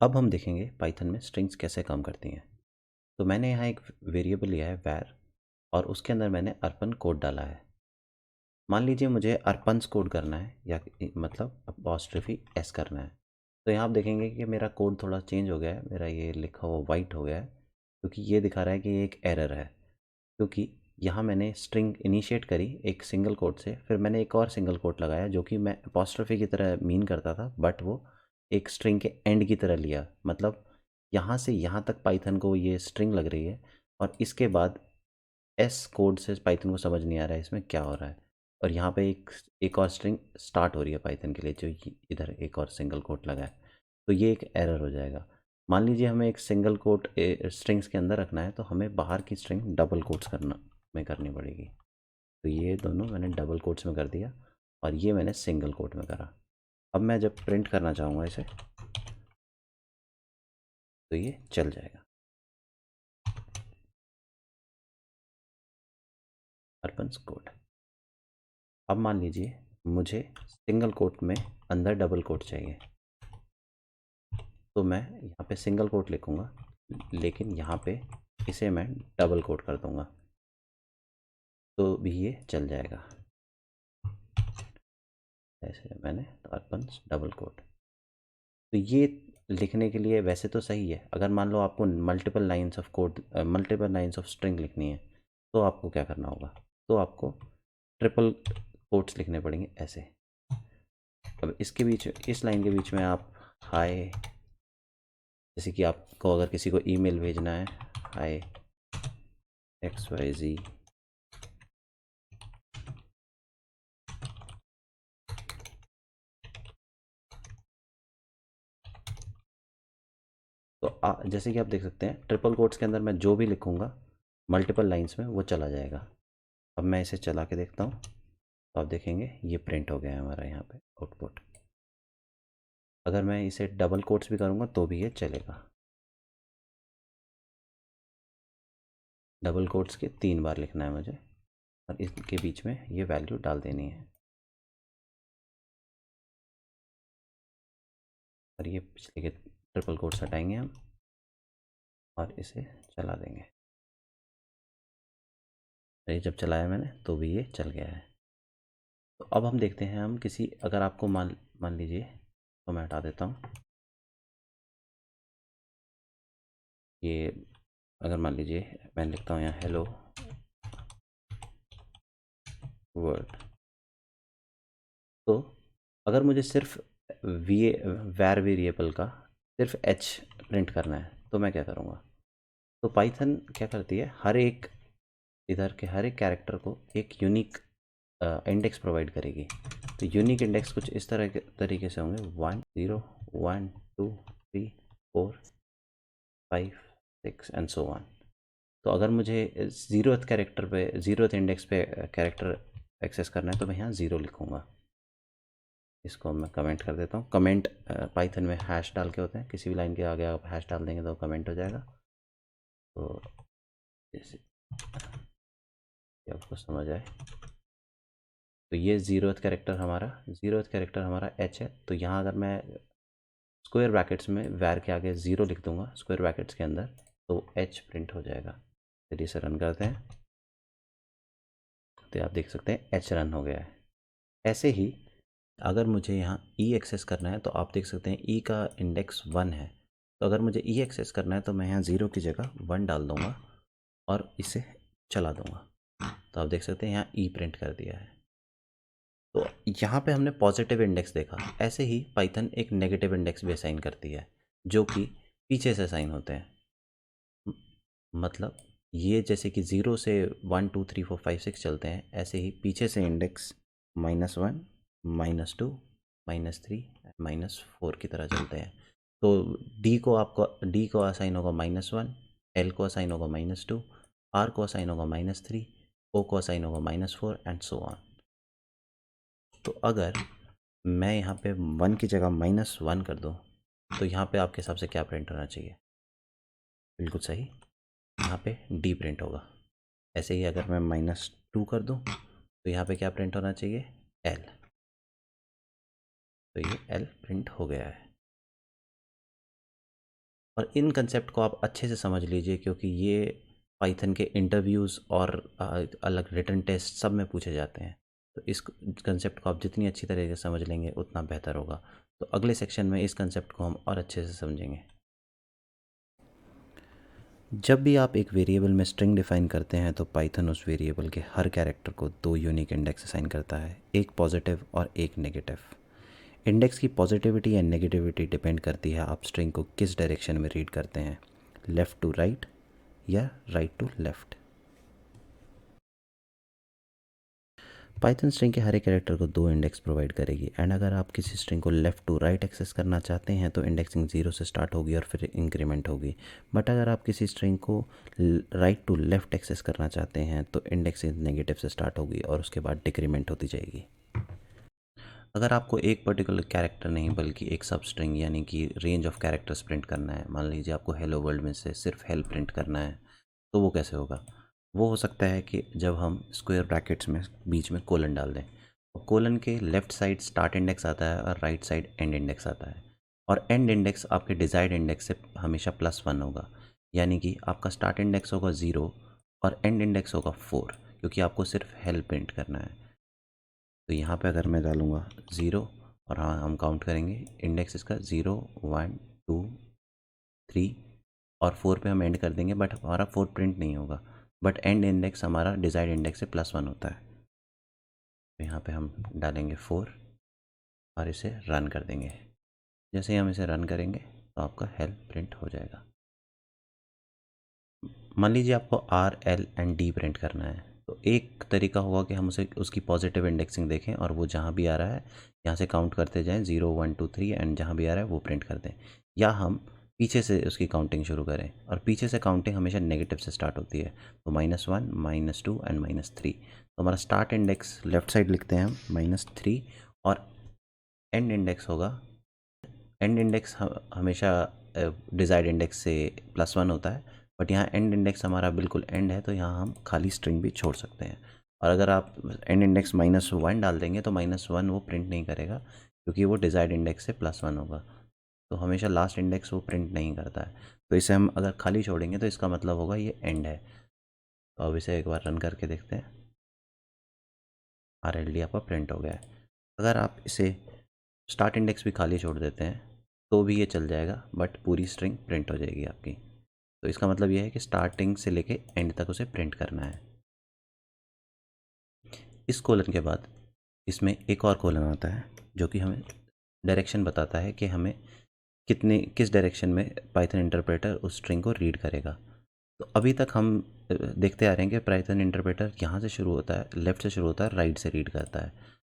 अब हम देखेंगे पाइथन में स्ट्रिंग्स कैसे काम करती हैं। तो मैंने यहाँ एक वेरिएबल लिया है var और उसके अंदर मैंने अर्पण कोड डाला है। मान लीजिए मुझे अर्पन्स कोड करना है या मतलब अपॉस्ट्रफी एस करना है। तो यहाँ आप देखेंगे कि मेरा कोड थोड़ा चेंज हो गया है, मेरा ये लिखा हुआ वाइट हो गया है क्योंकि ये दिखा रहा है कि ये एक एरर है। क्योंकि यहाँ मैंने स्ट्रिंग इनिशिएट करी एक सिंगल कोट से, फिर मैंने एक और सिंगल कोट लगाया जो कि मैं अपॉस्ट्रफी की तरह मीन करता था, बट वो एक स्ट्रिंग के एंड की तरह लिया। मतलब यहाँ से यहाँ तक पाइथन को ये स्ट्रिंग लग रही है और इसके बाद एस कोड से पाइथन को समझ नहीं आ रहा है इसमें क्या हो रहा है। और यहाँ पे एक और स्ट्रिंग स्टार्ट हो रही है पाइथन के लिए जो इधर एक और सिंगल कोट लगा है। तो ये एक एरर हो जाएगा। मान लीजिए हमें एक सिंगल कोट स्ट्रिंग्स के अंदर रखना है तो हमें बाहर की स्ट्रिंग डबल कोट्स करनी पड़ेगी। तो ये दोनों मैंने डबल कोट्स में कर दिया और ये मैंने सिंगल कोट में करा। अब मैं जब प्रिंट करना चाहूँगा इसे तो ये चल जाएगा अर्पन्स कोड। अब मान लीजिए मुझे सिंगल कोट में अंदर डबल कोट चाहिए, तो मैं यहाँ पे सिंगल कोट लिखूँगा लेकिन यहाँ पे इसे मैं डबल कोट कर दूँगा तो भी ये चल जाएगा। ऐसे मैंने अर्पन्स डबल कोट। तो ये लिखने के लिए वैसे तो सही है। अगर मान लो आपको multiple lines of code multiple lines of string लिखनी है तो आपको क्या करना होगा, तो आपको ट्रिपल कोट्स लिखने पड़ेंगे ऐसे। अब इसके बीच इस लाइन के बीच में आप हाय, जैसे कि आपको अगर किसी को ईमेल भेजना है हाय XYZ, तो जैसे कि आप देख सकते हैं ट्रिपल कोट्स के अंदर मैं जो भी लिखूँगा मल्टीपल लाइंस में वो चला जाएगा। अब मैं इसे चला के देखता हूँ तो आप देखेंगे ये प्रिंट हो गया है हमारा यहाँ पे आउटपुट। अगर मैं इसे डबल कोट्स भी करूँगा तो भी ये चलेगा। डबल कोट्स के 3 बार लिखना है मुझे और इसके बीच में ये वैल्यू डाल देनी है और ये पिछले के ट्रिपल कोट्स हटाएंगे हम और इसे चला देंगे। ये जब चलाया मैंने तो भी ये चल गया है। तो अब हम देखते हैं हम किसी, अगर आपको मान मान लीजिए, तो मैं हटा देता हूँ ये। अगर मान लीजिए मैं लिखता हूँ यहाँ हेलो वर्ल्ड, तो अगर मुझे सिर्फ वी वैर वेरिएबल का सिर्फ एच प्रिंट करना है तो मैं क्या करूँगा, तो पाइथन क्या करती है हर एक इधर के हर एक कैरेक्टर को एक यूनिक इंडेक्स प्रोवाइड करेगी। तो यूनिक इंडेक्स कुछ इस तरह के तरीके से होंगे 1 0 1 2 3 4 5 6 एंड सो ऑन। तो अगर मुझे ज़ीरोथ कैरेक्टर पे ज़ीरोथ इंडेक्स पे कैरेक्टर एक्सेस करना है तो मैं यहाँ ज़ीरो लिखूँगा। इसको मैं कमेंट कर देता हूँ। कमेंट पाइथन में हैश डाल के होते हैं, किसी भी लाइन के आगे आप हैश डाल देंगे तो कमेंट हो जाएगा। तो जैसे कि आपको समझ आए, तो ये ज़ीरोथ कैरेक्टर हमारा एच है। तो यहाँ अगर मैं स्क्वायर ब्रैकेट्स में वैर के आगे ज़ीरो लिख दूंगा स्क्वायर ब्रैकेट्स के अंदर तो एच प्रिंट हो जाएगा। चलिए इसे रन करते हैं तो आप देख सकते हैं एच रन हो गया है। ऐसे ही अगर मुझे यहाँ ई एक्सेस करना है तो आप देख सकते हैं ई का इंडेक्स 1 है। तो अगर मुझे ई एक्सेस करना है तो मैं यहाँ ज़ीरो की जगह 1 डाल दूँगा और इसे चला दूँगा। तो आप देख सकते हैं यहाँ ई प्रिंट कर दिया है। तो यहाँ पे हमने पॉजिटिव इंडेक्स देखा। ऐसे ही पाइथन एक नेगेटिव इंडेक्स भी असाइन करती है जो कि पीछे से असाइन होते हैं। मतलब ये जैसे कि 0 से 1 2 3 4 5 6 चलते हैं, ऐसे ही पीछे से इंडेक्स -1 -2 -3 -4 की तरह चलते हैं। तो डी को असाइन होगा -1, एल को असाइन होगा -2, आर को असाइन होगा -3, ओ को असाइन होगा -4 एंड सो ऑन। तो अगर मैं यहाँ पे 1 की जगह -1 कर दूँ तो यहाँ पे आपके हिसाब से क्या प्रिंट होना चाहिए? बिल्कुल सही, यहाँ पे डी प्रिंट होगा। ऐसे ही अगर मैं -2 कर दूँ तो यहाँ पे क्या प्रिंट होना चाहिए? एल। तो ये एल प्रिंट हो गया है। और इन कंसेप्ट को आप अच्छे से समझ लीजिए, क्योंकि ये पाइथन के इंटरव्यूज़ और अलग रिटन टेस्ट सब में पूछे जाते हैं। तो इस कंसेप्ट को आप जितनी अच्छी तरीके से समझ लेंगे उतना बेहतर होगा। तो अगले सेक्शन में इस कंसेप्ट को हम और अच्छे से समझेंगे। जब भी आप एक वेरिएबल में स्ट्रिंग डिफाइन करते हैं तो पाइथन उस वेरिएबल के हर कैरेक्टर को 2 यूनिक इंडेक्स असाइन करता है, एक पॉजिटिव और एक नेगेटिव। इंडेक्स की पॉजिटिविटी या नेगेटिविटी डिपेंड करती है आप स्ट्रिंग को किस डायरेक्शन में रीड करते हैं, लेफ़्ट टू राइट या right to left. Python string के हर एक कैरेक्टर को 2 इंडेक्स प्रोवाइड करेगी, एंड अगर आप किसी स्ट्रिंग को लेफ़्ट टू राइट एक्सेस करना चाहते हैं तो इंडेक्सिंग 0 से स्टार्ट होगी और फिर इंक्रीमेंट होगी। बट अगर आप किसी स्ट्रिंग को राइट टू लेफ़्ट एक्सेस करना चाहते हैं तो इंडेक्सिंग नेगेटिव से स्टार्ट होगी और उसके बाद डिक्रीमेंट होती जाएगी। अगर आपको एक पर्टिकुलर कैरेक्टर नहीं बल्कि एक सब स्ट्रिंग यानी कि रेंज ऑफ कैरेक्टर्स प्रिंट करना है, मान लीजिए आपको हेलो वर्ल्ड में से सिर्फ हेल्प प्रिंट करना है, तो वो कैसे होगा? वो हो सकता है कि जब हम स्क्वायर ब्रैकेट्स में बीच में कोलन डाल दें, और कोलन के लेफ़्ट साइड स्टार्ट इंडेक्स आता है और राइट साइड एंड इंडेक्स आता है, और एंड इंडेक्स आपके डिज़ायर्ड इंडेक्स से हमेशा +1 होगा, यानी कि आपका स्टार्ट इंडेक्स होगा 0 और एंड इंडेक्स होगा 4, क्योंकि आपको सिर्फ हेल्प प्रिंट करना है। तो यहाँ पे अगर मैं डालूँगा 0, और हाँ हम काउंट करेंगे इंडेक्स इसका 0 1 2 3 और 4 पे हम एंड कर देंगे, बट हमारा 4 प्रिंट नहीं होगा, बट एंड इंडेक्स हमारा डिज़ायर्ड इंडेक्स से +1 होता है। तो यहाँ पे हम डालेंगे 4 और इसे रन कर देंगे। जैसे ही हम इसे रन करेंगे तो आपका हेल्प प्रिंट हो जाएगा। मान लीजिए आपको R L and D print करना है, तो एक तरीका होगा कि हम उसे उसकी पॉजिटिव इंडेक्सिंग देखें और वो जहाँ भी आ रहा है यहाँ से काउंट करते जाएं 0 1 2 3 एंड जहाँ भी आ रहा है वो प्रिंट कर दें, या हम पीछे से उसकी काउंटिंग शुरू करें, और पीछे से काउंटिंग हमेशा नेगेटिव से स्टार्ट होती है, तो -1 -2 एंड -3। तो हमारा स्टार्ट इंडेक्स लेफ्ट साइड लिखते हैं हम -3, और एंड इंडेक्स होगा, एंड इंडेक्स हमेशा डिज़ायर्ड इंडेक्स से +1 होता है, बट यहाँ एंड इंडेक्स हमारा बिल्कुल एंड है, तो यहाँ हम खाली स्ट्रिंग भी छोड़ सकते हैं। और अगर आप एंड इंडेक्स -1 डाल देंगे तो -1 वो प्रिंट नहीं करेगा, क्योंकि वो डिज़ायर्ड इंडेक्स से +1 होगा, तो हमेशा लास्ट इंडेक्स वो प्रिंट नहीं करता है। तो इसे हम अगर खाली छोड़ेंगे तो इसका मतलब होगा ये एंड है। तो अब इसे एक बार रन करके देखते हैं। RLD आपका प्रिंट हो गया है। अगर आप इसे स्टार्ट इंडेक्स भी खाली छोड़ देते हैं तो भी ये चल जाएगा, बट पूरी स्ट्रिंग प्रिंट हो जाएगी आपकी। तो इसका मतलब ये है कि स्टार्टिंग से लेके एंड तक उसे प्रिंट करना है। इस कोलन के बाद इसमें एक और कोलन आता है जो कि हमें डायरेक्शन बताता है कि हमें किस डायरेक्शन में पाइथन इंटरप्रेटर उस स्ट्रिंग को रीड करेगा। तो अभी तक हम देखते आ रहे हैं कि पाइथन इंटरप्रेटर यहाँ से शुरू होता है, लेफ़्ट से शुरू होता है, राइट से रीड करता है।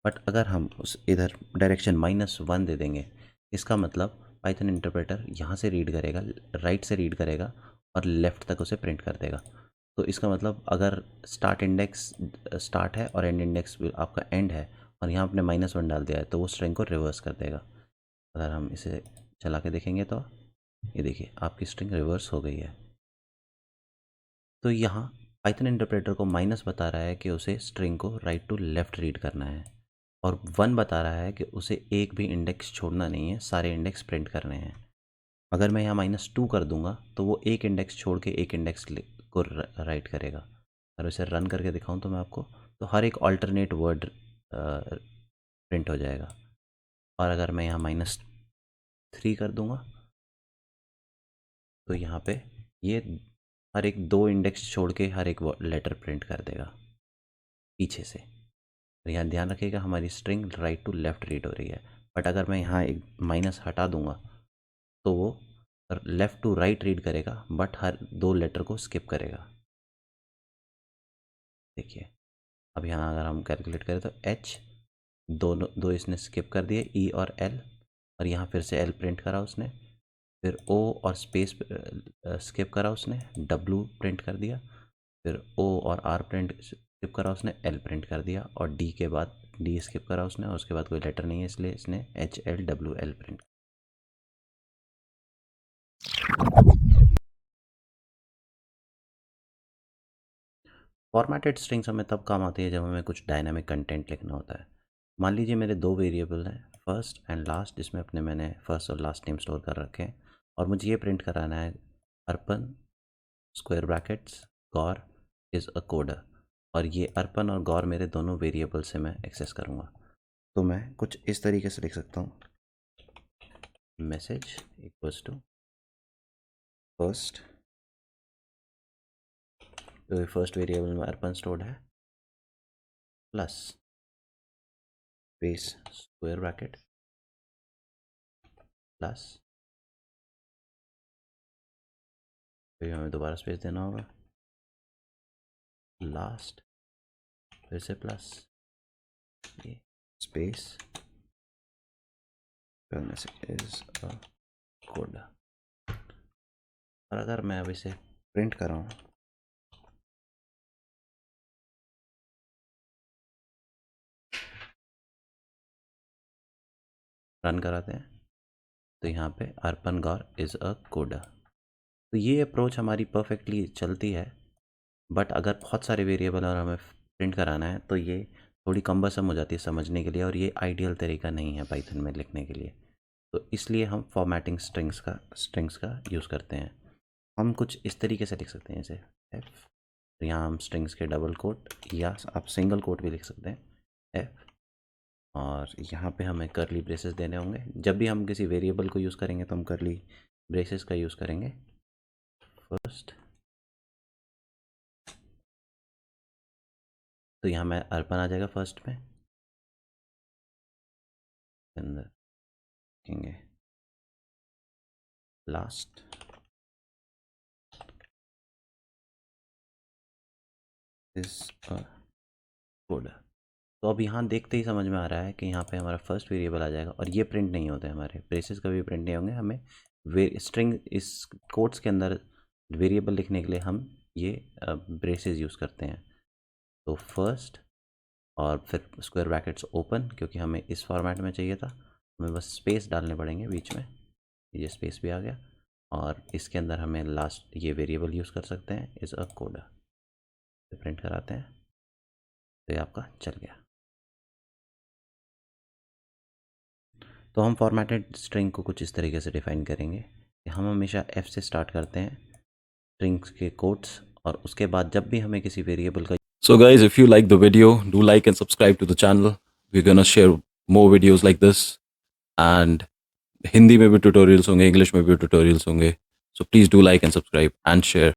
बट अगर हम उस इधर डायरेक्शन -1 दे देंगे, इसका मतलब पाइथन इंटरप्रेटर यहाँ से रीड करेगा, राइट से रीड करेगा और लेफ़्ट तक उसे प्रिंट कर देगा। तो इसका मतलब अगर स्टार्ट इंडेक्स स्टार्ट है और एंड इंडेक्स आपका एंड है और यहाँ आपने -1 डाल दिया है, तो वो स्ट्रिंग को रिवर्स कर देगा। अगर हम इसे चला के देखेंगे तो ये देखिए आपकी स्ट्रिंग रिवर्स हो गई है। तो यहाँ पाइथन इंटरप्रेटर को माइनस बता रहा है कि उसे स्ट्रिंग को राइट टू लेफ़्ट रीड करना है, और 1 बता रहा है कि उसे एक भी इंडेक्स छोड़ना नहीं है, सारे इंडेक्स प्रिंट करने हैं। अगर मैं यहाँ -2 कर दूंगा तो वो एक इंडेक्स छोड़ के एक इंडेक्स को राइट करेगा। अगर इसे रन करके दिखाऊं तो मैं आपको, तो हर एक ऑल्टरनेट वर्ड प्रिंट हो जाएगा। और अगर मैं यहाँ -3 कर दूंगा तो यहाँ पे ये हर एक 2 इंडेक्स छोड़ के हर एक लेटर प्रिंट कर देगा पीछे से। तो यहाँ ध्यान रखिएगा हमारी string right to left read हो रही है, बट अगर मैं यहाँ एक माइनस हटा दूंगा तो वो लेफ़्ट टू राइट रीड करेगा, बट हर 2 लेटर को स्किप करेगा। देखिए अब यहाँ अगर हम कैलकुलेट करें तो H दोनों 2 इसने स्किप कर दिए, E और L, और यहाँ फिर से L प्रिंट करा उसने, फिर O और स्पेस स्किप करा उसने, W प्रिंट कर दिया, फिर O और R प्रिंट स्किप करा उसने, L प्रिंट कर दिया, और D के बाद D स्किप करा उसने, और उसके बाद कोई लेटर नहीं है इसलिए इसने HLWL प्रिंट। फॉर्मेटेड स्ट्रिंग्स हमें तब काम आती है जब हमें कुछ डायनामिक कंटेंट लिखना होता है। मान लीजिए मेरे 2 वेरिएबल हैं, फर्स्ट एंड लास्ट, जिसमें अपने मैंने फर्स्ट और लास्ट नेम स्टोर कर रखे हैं, और मुझे ये प्रिंट कराना है Arpan square brackets Gaur is a coder, और ये अर्पन और गौर मेरे दोनों वेरिएबल से मैं एक्सेस करूँगा। तो मैं कुछ इस तरीके से लिख सकता हूँ, मैसेज इक्वल्स टू फर्स्ट, तो फर्स्ट वेरिएबल में अर्पन स्टोर्ड है, plus space square bracket plus, फिर हमें दोबारा स्पेस देना होगा, लास्ट, फिर से प्लस, ये space, message is a code. और अगर मैं अब इसे प्रिंट कर रहा हूँ, रन कराते हैं, तो यहाँ पे अर्पन गौर इज़ अ कोडर। तो ये अप्रोच हमारी परफेक्टली चलती है, बट अगर बहुत सारे वेरिएबल और हमें प्रिंट कराना है तो ये थोड़ी कम्बरसम हो जाती है समझने के लिए, और ये आइडियल तरीका नहीं है पाइथन में लिखने के लिए। तो इसलिए हम फॉर्मेटिंग स्ट्रिंग्स का यूज़ करते हैं। हम कुछ इस तरीके से लिख सकते हैं, जैसे एफ, तो यहाँ हम स्ट्रिंग्स के डबल कोट या आप सिंगल कोट भी लिख सकते हैं, एफ, और यहाँ पे हमें करली ब्रेसेस देने होंगे। जब भी हम किसी वेरिएबल को यूज़ करेंगे तो हम करली ब्रेसेस का यूज़ करेंगे। फर्स्ट, तो यहाँ मैं अर्पन आ जाएगा फर्स्ट में, अंदर लिखेंगे लास्ट, इस कोड। तो अब यहाँ देखते ही समझ में आ रहा है कि यहाँ पे हमारा फर्स्ट वेरिएबल आ जाएगा, और ये प्रिंट नहीं होते, हमारे ब्रेसेस कभी प्रिंट नहीं होंगे। हमें स्ट्रिंग इस कोट्स के अंदर वेरिएबल लिखने के लिए हम ये ब्रेसेस यूज़ करते हैं। तो फर्स्ट और फिर स्क्वायर ब्रैकेट्स ओपन, क्योंकि हमें इस फॉर्मेट में चाहिए था, हमें बस स्पेस डालने पड़ेंगे बीच में, ये स्पेस भी आ गया। और इसके अंदर हमें लास्ट ये वेरिएबल यूज़ कर सकते हैं, इज़ अ कोड, प्रिंट कराते हैं, तो ये आपका चल गया। तो हम फॉर्मेटेड स्ट्रिंग को कुछ इस तरीके से डिफाइन करेंगे कि हम हमेशा एफ से स्टार्ट करते हैं स्ट्रिंग्स के कोट्स, और उसके बाद जब भी हमें किसी वेरिएबल का So guys, if you like the video, do like and subscribe to the channel. We're gonna share more videos like this, and Hindi में भी tutorials होंगे, English में भी tutorials होंगे. So please do like and subscribe and share.